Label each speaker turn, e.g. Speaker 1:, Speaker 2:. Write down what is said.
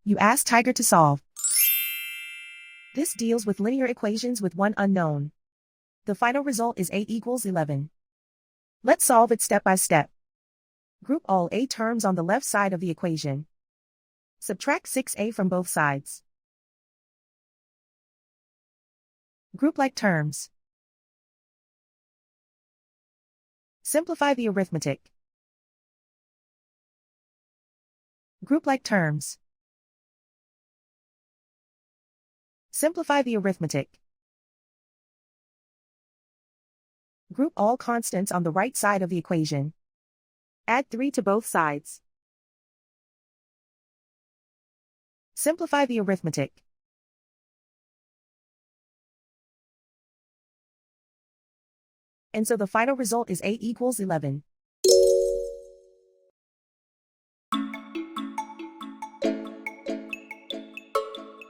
Speaker 1: You ask Tiger to solve. This deals with linear equations with one unknown. The final result is 8 equals 11. Let's solve it step by step. Group all a terms on the left side of the equation. Subtract 6a from both sides. Group like terms. Simplify the arithmetic. Group like terms. Simplify the arithmetic. Group all constants on the right side of the equation. Add 3 to both sides. Simplify the arithmetic. And so the final result is 8 equals 11.